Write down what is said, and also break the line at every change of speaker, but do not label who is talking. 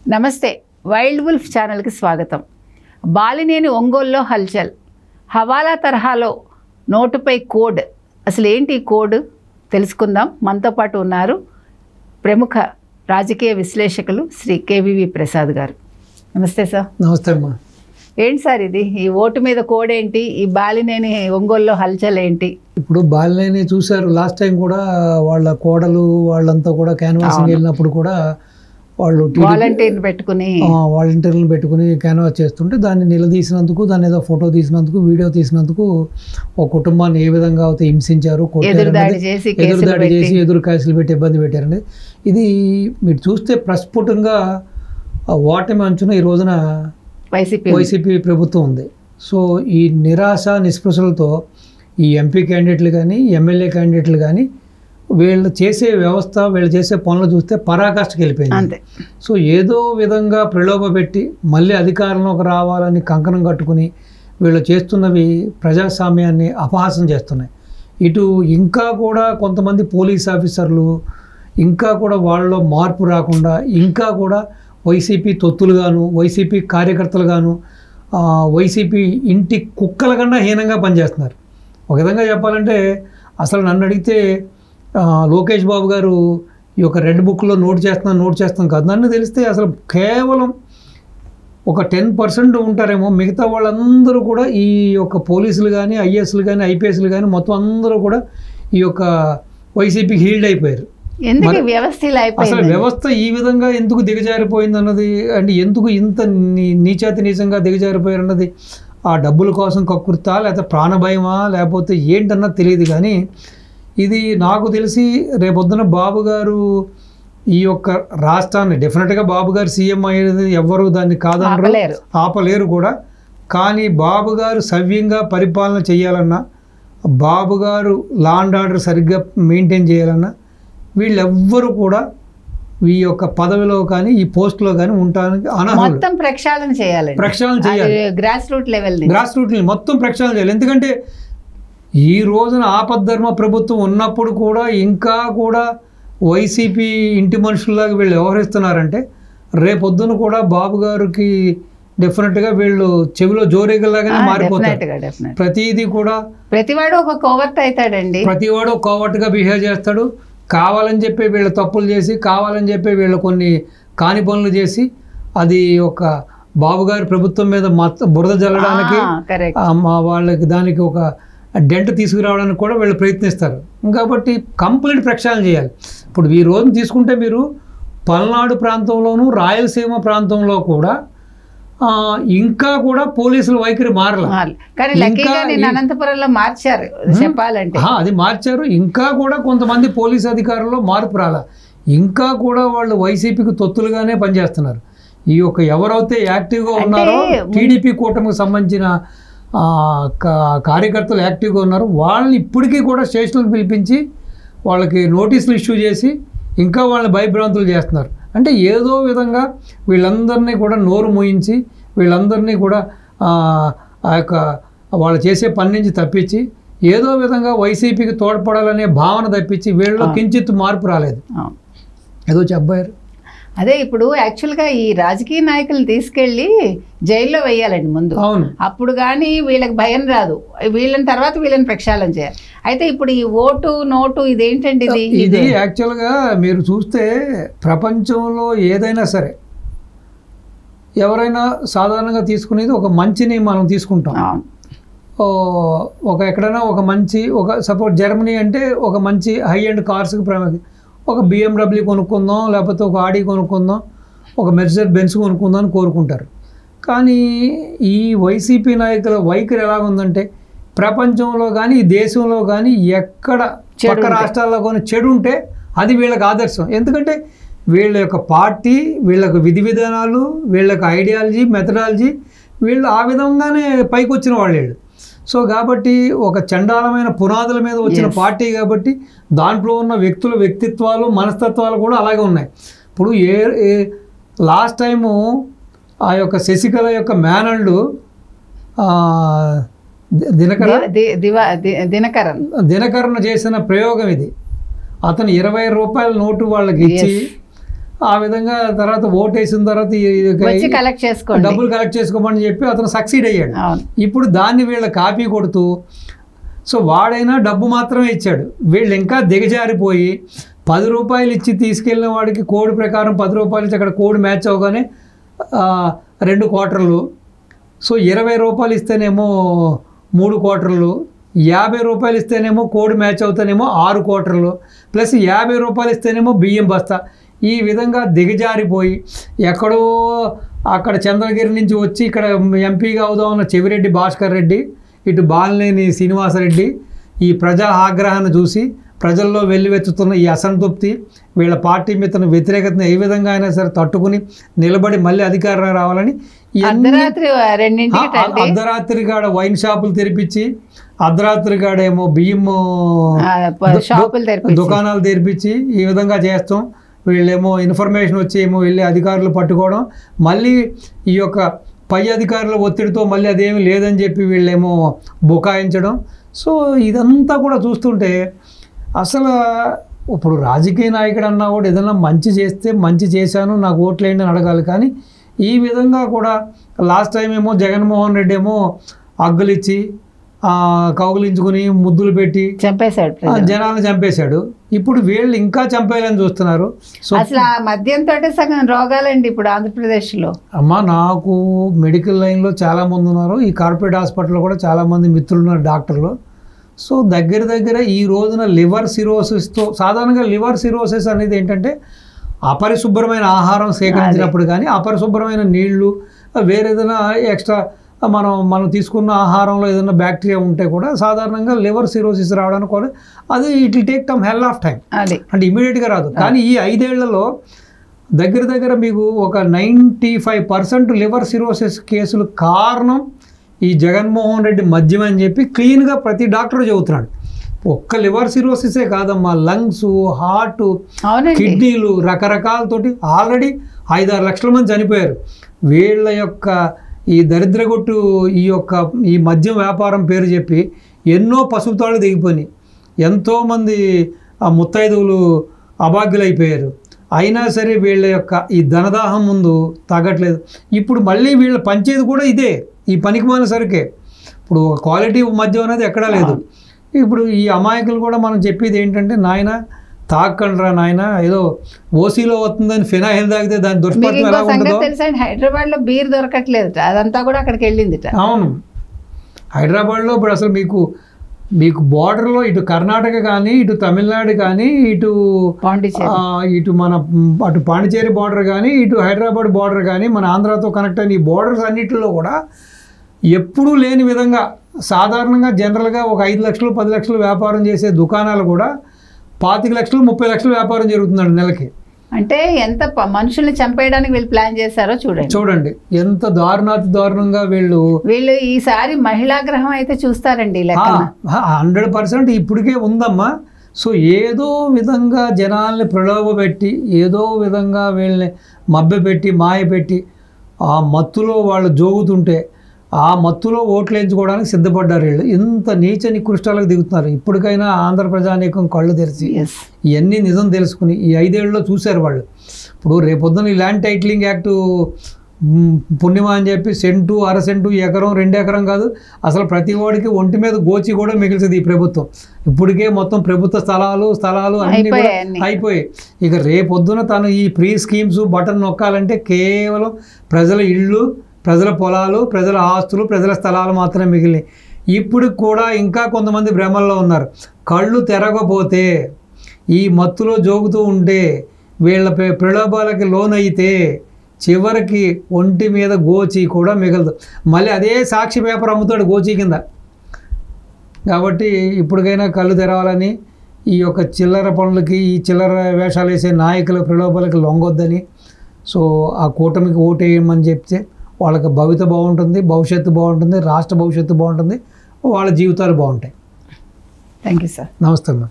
నమస్తే, wild wolf ఛానల్కి స్వాగతం. బాలినేని ఒంగోలులో హల్చల్, హవాలా తరహాలో నోటుపై కోడ్. అసలు ఏంటి ఈ కోడ్ తెలుసుకుందాం. మనతో పాటు ఉన్నారు ప్రముఖ రాజకీయ విశ్లేషకులు శ్రీ కేవీవి ప్రసాద్ గారు. నమస్తే సార్.
నమస్తే అమ్మా.
ఏంటి సార్ ఇది, ఈ ఓటు మీద కోడ్ ఏంటి, ఈ బాలినేని ఒంగోలులో హల్చల్ ఏంటి?
ఇప్పుడు బాలినేని చూశారు, లాస్ట్ టైం కూడా వాళ్ళ కోడలు వాళ్ళంతా కూడా క్యాన్వాసింగ్ వెళ్ళినప్పుడు కూడా వాళ్ళు
వాలంటీర్లు
పెట్టుకుని క్యాన్వాస్ చేస్తుంటే దాన్ని నిలదీసినందుకు, దాన్ని ఏదో ఫోటో తీసినందుకు, వీడియో తీసినందుకు ఒక కుటుంబాన్ని ఏ విధంగా అయితే హింసించారు, ఎదురుదాడి చేసి ఎదురు కేసులు పెట్టి ఇబ్బంది పెట్టారండి. ఇది మీరు చూస్తే ప్రస్ఫుటంగా ఓటమి అంచున ఈ రోజున వైసీపీ ప్రభుత్వం ఉంది. సో ఈ నిరాశ నిస్పృహలతో ఈ ఎంపీ క్యాండిడేట్లు కానీ ఎమ్మెల్యే క్యాండిడేట్లు కానీ వీళ్ళు చేసే వ్యవస్థ, వీళ్ళు చేసే పనులు చూస్తే పరాకాష్ఠకి వెళ్ళిపోయింది. సో ఏదో విధంగా ప్రలోభ పెట్టి మళ్ళీ అధికారంలోకి రావాలని కంకణం కట్టుకుని వీళ్ళు చేస్తున్నవి ప్రజాస్వామ్యాన్ని అపహాసం చేస్తున్నాయి. ఇటు ఇంకా కూడా కొంతమంది పోలీస్ ఆఫీసర్లు ఇంకా కూడా వాళ్ళలో మార్పు రాకుండా ఇంకా కూడా వైసీపీ తొత్తులుగాను, వైసీపీ కార్యకర్తలుగాను, వైసీపీ ఇంటి కుక్కల కన్నా హీనంగా పనిచేస్తున్నారు. ఒక విధంగా చెప్పాలంటే అసలు నన్ను అడిగితే లోకేష్ బాబు గారు ఈ యొక్క రెడ్ బుక్లో నోట్ చేస్తాం కాదు. నన్ను తెలిస్తే అసలు కేవలం ఒక 10% ఉంటారేమో, మిగతా వాళ్ళందరూ కూడా ఈ యొక్క పోలీసులు కానీ, ఐఏఎస్లు కానీ, ఐపీఎస్లు కానీ మొత్తం అందరూ కూడా ఈ యొక్క వైసీపీకి హీల్డ్ అయిపోయారు. అసలు వ్యవస్థ ఈ విధంగా ఎందుకు దిగజారిపోయింది అన్నది, అంటే ఎందుకు ఇంత నీచాతి నీచంగా దిగజారిపోయారు అన్నది ఆ డబ్బుల కోసం కక్కుర్తా, లేకపోతే ప్రాణభయమా, లేకపోతే ఏంటన్నది తెలియదు. కానీ ఇది నాకు తెలిసి రేపొద్దున బాబు గారు ఈ యొక్క రాష్ట్రాన్ని డెఫినెట్గా బాబు గారు సీఎం అయ్యేది ఎవరు దాన్ని కాదనరు, ఆపలేరు కూడా. కానీ బాబు గారు సవ్యంగా పరిపాలన చేయాలన్నా, బాబు గారు లా అండ్ ఆర్డర్ సరిగ్గా మెయింటైన్ చేయాలన్నా వీళ్ళెవ్వరూ కూడా ఈ యొక్క పదవిలో కానీ ఈ పోస్టులో కానీ ఉండడానికి
మొత్తం ప్రక్షాళన చేయాలి. గ్రాస్ రూట్
మొత్తం ప్రక్షాళన చేయాలి. ఎందుకంటే ఈ రోజున ఆపద్ధర్మ ప్రభుత్వం ఉన్నప్పుడు కూడా ఇంకా కూడా వైసీపీ ఇంటి మనుషుల్లాగా వీళ్ళు వ్యవహరిస్తున్నారంటే రేపొద్దున కూడా బాబు గారికి డెఫినెట్గా వీళ్ళు చెవిలో జోరేగల్లాగానే మారిపోతారు. ప్రతిదీ కూడా
ప్రతివాడు ఒక కోవర్ట్ అవుతాడండి,
ప్రతివాడు కోవర్ట్గా బిహేవ్ చేస్తాడు. కావాలని చెప్పి వీళ్ళు తప్పులు చేసి, కావాలని చెప్పి వీళ్ళు కొన్ని కాని పనులు చేసి, అది ఒక బాబు గారి ప్రభుత్వం మీద బురద జల్లడానికి, వాళ్ళకి దానికి ఒక డెంట్ తీసుకురావడానికి కూడా వీళ్ళు ప్రయత్నిస్తారు. కాబట్టి కంప్లీట్ ప్రక్షాళన చేయాలి. ఇప్పుడు ఈ రోజున తీసుకుంటే మీరు పల్నాడు ప్రాంతంలోనూ రాయలసీమ ప్రాంతంలో కూడా ఇంకా కూడా పోలీసుల వైఖరి మారాలి.
అనంతపురంలో మార్చారు చెప్పాలంటే,
అది మార్చారు. ఇంకా కూడా కొంతమంది పోలీసు అధికారుల్లో మార్పు రాలా. ఇంకా కూడా వాళ్ళు వైసీపీకి తొత్తులుగానే పనిచేస్తున్నారు. ఈ యొక్క ఎవరైతే యాక్టివ్గా ఉన్నారో టీడీపీ కూటమికి సంబంధించిన కార్యకర్తలు యాక్టివ్గా ఉన్నారు, వాళ్ళని ఇప్పటికీ కూడా స్టేషన్లకు పిలిపించి వాళ్ళకి నోటీసులు ఇష్యూ చేసి ఇంకా వాళ్ళని భయభ్రాంతులు చేస్తున్నారు. అంటే ఏదో విధంగా వీళ్ళందరినీ కూడా నోరు మూయించి, వీళ్ళందరినీ కూడా ఆ యొక్క వాళ్ళు చేసే పని నుంచి తప్పించి ఏదో విధంగా వైసీపీకి తోడ్పడాలనే భావన తప్పించి వీళ్ళలో కించిత్ మార్పు రాలేదు. ఏదో చెప్పారు.
అదే ఇప్పుడు యాక్చువల్గా ఈ రాజకీయ నాయకులు తీసుకెళ్ళి జైల్లో వేయాలండి ముందు. అప్పుడు కానీ వీళ్ళకి భయం రాదు, వీళ్ళని తర్వాత వీళ్ళని ప్రక్షాళన చేయాలి. అయితే ఇప్పుడు ఈ ఓటు నోటు ఇదేంటండి?
ఇది యాక్చువల్గా మీరు చూస్తే ప్రపంచంలో ఏదైనా సరే ఎవరైనా సాధారణంగా తీసుకునేది ఒక మంచిని మనం తీసుకుంటాం. ఒక ఎక్కడైనా ఒక మంచి, ఒక సపోజ్ జర్మనీ అంటే ఒక మంచి హై అండ్ కార్స్కి ఒక BMW కొనుక్కుందాం, లేకపోతే ఒక ఆడి కొనుక్కుందాం, ఒక మెర్సిడెస్ బెంజ్ కొనుక్కుందాం అని కోరుకుంటారు. కానీ ఈ వైసీపీ నాయకుల వైఖరి ఎలా ఉందంటే ప్రపంచంలో కానీ దేశంలో కానీ ఎక్కడ పక్క రాష్ట్రాల్లో కానీ చెడు ఉంటే అది వీళ్ళకి ఆదర్శం. ఎందుకంటే వీళ్ళ యొక్క పార్టీ, వీళ్ళకు విధి విధానాలు, వీళ్ళకి ఐడియాలజీ, మెథడాలజీ, వీళ్ళు ఆ విధంగానే పైకి వచ్చిన వాళ్ళు. సో కాబట్టి ఒక చండాలమైన పునాదుల మీద వచ్చిన పార్టీ కాబట్టి దాంట్లో ఉన్న వ్యక్తుల వ్యక్తిత్వాలు, మనస్తత్వాలు కూడా అలాగే ఉన్నాయి. ఇప్పుడు లాస్ట్ టైము ఆ యొక్క శశికళ యొక్క మేనల్డు దినకరణ చేసిన ప్రయోగం ఇది. అతను 20 రూపాయల నోటు వాళ్ళకి ఇచ్చి ఆ విధంగా తర్వాత ఓటేసిన తర్వాత డబ్బులు కలెక్ట్ చేసుకోమని చెప్పి అతను సక్సీడ్ అయ్యాడు. ఇప్పుడు దాన్ని వీళ్ళ కాపీ కొడుతూ సో వాడైనా డబ్బు మాత్రమే ఇచ్చాడు, వీళ్ళు ఇంకా దిగజారిపోయి 10 రూపాయలు ఇచ్చి తీసుకెళ్ళిన వాడికి కోడ్ ప్రకారం 10 రూపాయలు ఇచ్చి అక్కడ కోడ్ మ్యాచ్ అవగానే 2 క్వార్టర్లు, సో 20 రూపాయలు ఇస్తేనేమో 3 క్వార్టర్లు, 50 రూపాయలు ఇస్తేనేమో కోడ్ మ్యాచ్ అవుతానేమో 6 క్వార్టర్లు, ప్లస్ 50 రూపాయలు ఇస్తేనేమో బియ్యం బస్తా. ఈ విధంగా దిగజారిపోయి ఎక్కడో అక్కడ చంద్రగిరి నుంచి వచ్చి ఇక్కడ ఎంపీగా అవుదామన్న చెవిరెడ్డి భాస్కర్ రెడ్డి, ఇటు బాలినేని శ్రీనివాసరెడ్డి ఈ ప్రజా ఆగ్రహాన్ని చూసి ప్రజల్లో వెల్లువెత్తుతున్న ఈ అసంతృప్తి, వీళ్ళ పార్టీ మీద వ్యతిరేకతను ఏ విధంగా అయినా సరే తట్టుకుని నిలబడి మళ్ళీ అధికారంలో రావాలని అర్ధరాత్రి కాడ వైన్ షాపులు తెరిపించి, అర్ధరాత్రి కాడేమో బియ్యం దుకాణాలు తెరిపించి ఈ విధంగా చేస్తాం. వీళ్ళేమో ఇన్ఫర్మేషన్ వచ్చి ఏమో వెళ్ళి అధికారులు పట్టుకోవడం, మళ్ళీ ఈ యొక్క పై అధికారుల ఒత్తిడితో మళ్ళీ అదేమీ లేదని చెప్పి వీళ్ళేమో బుకాయించడం. సో ఇదంతా కూడా చూస్తుంటే అసలు ఇప్పుడు రాజకీయ నాయకుడు అన్నా కూడా ఏదైనా మంచి చేస్తే మంచి చేశాను నాకు ఓట్లేండి అని అడగాలి, కానీ ఈ విధంగా కూడా లాస్ట్ టైం ఏమో జగన్మోహన్ రెడ్డి ఏమో అగ్గులిచ్చి కౌగులించుకుని ముద్దులు పెట్టి
చంపేశాడు,
జనాలను చంపేశాడు. ఇప్పుడు వీళ్ళు ఇంకా చంపేయాలని చూస్తున్నారు. సో
అసలు ఆ మద్యంతో సగం రోగాలండి ఇప్పుడు ఆంధ్రప్రదేశ్లో.
అమ్మ నాకు మెడికల్ లైన్లో చాలామంది ఉన్నారు, ఈ కార్పొరేట్ హాస్పిటల్లో కూడా చాలామంది మిత్రులు ఉన్నారు డాక్టర్లు. సో దగ్గర ఈ రోజున లివర్ సిరోసిస్తో, సాధారణంగా లివర్ సిరోసిస్ అనేది ఏంటంటే అపరిశుభ్రమైన ఆహారం సేకరించినప్పుడు కానీ, అపరిశుభ్రమైన నీళ్లు, వేరే ఏదైనా ఎక్స్ట్రా మనం తీసుకున్న ఆహారంలో ఏదైనా బ్యాక్టీరియా ఉంటే కూడా సాధారణంగా లివర్ సిరోసిస్ రావడానికి కూడా అది it will take hell of time, అంటే ఇమీడియట్గా రాదు. కానీ ఈ 5 ఏళ్లలో దగ్గర మీకు ఒక 95% లివర్ సిరోసిస్ కేసులు కారణం ఈ జగన్మోహన్ రెడ్డి మద్యం అని చెప్పి క్లీన్గా ప్రతి డాక్టర్ చెబుతున్నాడు. ఒక్క లివర్ సిరోసిసే కాదమ్మా, లంగ్స్, హార్ట్, కిడ్నీలు రకరకాలతోటి ఆల్రెడీ 5-6 లక్షల మంది చనిపోయారు. వీళ్ళ యొక్క ఈ దరిద్రగొట్టు ఈ మద్యం వ్యాపారం పేరు చెప్పి ఎన్నో పసుపుతాళ్ళు దిగిపోయినాయి, ఎంతోమంది ముత్తైదువులు అభాగ్యులైపోయారు. అయినా సరే వీళ్ళ యొక్క ఈ ధనదాహం ముందు తగ్గట్లేదు. ఇప్పుడు మళ్ళీ వీళ్ళ పంచేది కూడా ఇదే, ఈ పనికిమాలిన సరికే. ఇప్పుడు క్వాలిటీ మద్యం అనేది ఎక్కడా లేదు. ఇప్పుడు ఈ అమాయకులు కూడా మనం చెప్పేది ఏంటంటే, నాయన తాకండ్రా నాయన, ఏదో ఓసీలో వస్తుందని ఫినాయిల్ తాగితే దాని దుష్పరిణామం ఎలా ఉంటుందో.
హైదరాబాద్లో బీర్ దొరకట్లేదు, అదంతా కూడా అక్కడికి వెళ్ళింది.
అవును, హైదరాబాద్లో ఇప్పుడు అసలు మీకు బార్డర్లో ఇటు కర్ణాటక కానీ, ఇటు తమిళనాడు కానీ, ఇటు మన అటు పాండిచేరి బార్డర్ కానీ, ఇటు హైదరాబాద్ బార్డర్ కానీ, మన ఆంధ్రాతో కనెక్ట్ అయిన ఈ బార్డర్స్ అన్నింటిలో కూడా ఎప్పుడూ లేని విధంగా సాధారణంగా జనరల్గా ఒక 5 లక్షలు 10 లక్షలు వ్యాపారం చేసే దుకాణాలు కూడా 25 లక్షలు 30 లక్షలు వ్యాపారం జరుగుతుందండి నెలకి.
అంటే ఎంత మనుషుల్ని చంపేయడానికి వీళ్ళు ప్లాన్ చేశారో చూడండి
ఎంత దారుణంగా వీళ్ళు
ఈసారి మహిళాగ్రహం అయితే చూస్తారండి.
100% ఇప్పటికే ఉందమ్మా. సో ఏదో విధంగా జనాల్ని ప్రలోభపెట్టి, ఏదో విధంగా వీళ్ళని మభ్యపెట్టి మాయపెట్టి ఆ మత్తులో వాళ్ళు జోగుతుంటే ఆ మత్తులో ఓట్లు వేయించుకోవడానికి సిద్ధపడ్డారు వీళ్ళు. ఇంత నీచ నికృష్టాలకు దిగుతున్నారు. ఇప్పటికైనా ఆంధ్ర ప్రజానీకం కళ్ళు తెరిచి ఇవన్నీ నిజం తెలుసుకుని ఈ 5 ఏళ్ళలో చూశారు వాళ్ళు. ఇప్పుడు రేపొద్దున ఈ ల్యాండ్ టైటిలింగ్ యాక్టు పుణ్యమా అని చెప్పి సెంటు, అరసెంటు, ఎకరం, 2 ఎకరం కాదు, అసలు ప్రతి వాడికి ఒంటి మీద గోచి కూడా మిగిల్చింది ఈ ప్రభుత్వం. ఇప్పటికే మొత్తం ప్రభుత్వ స్థలాలు అన్నీ కూడా అయిపోయాయి. ఇక రేపొద్దున తను ఈ ఫ్రీ స్కీమ్స్ బటన్ నొక్కాలంటే కేవలం ప్రజల ఇళ్ళు, ప్రజల పొలాలు, ప్రజల ఆస్తులు, ప్రజల స్థలాలు మాత్రమే మిగిలినాయి. ఇప్పుడు కూడా ఇంకా కొంతమంది భ్రమల్లో ఉన్నారు. కళ్ళు తెరగపోతే, ఈ మత్తులో జోగుతూ ఉంటే, వీళ్ళ ప్రలోభాలకి లోనైతే చివరికి ఒంటి మీద గోచి కూడా మిగలదు. మళ్ళీ అదే సాక్షి పేపర్ అమ్ముతాడు గోచి కింద. కాబట్టి ఇప్పటికైనా కళ్ళు తెరవాలని, ఈ యొక్క చిల్లర పనులకి, ఈ చిల్లర వేషాలు వేసే నాయకుల ప్రలోభాలకి లొంగొద్దని, సో ఆ కూటమికి ఓటేయమని చెప్తే వాళ్ళకి భవిష్యత్తు బాగుంటుంది, రాష్ట్ర భవిష్యత్తు బాగుంటుంది, వాళ్ళ జీవితాలు బాగుంటాయి.
Thank you sir.
నమస్తే అమ్మా.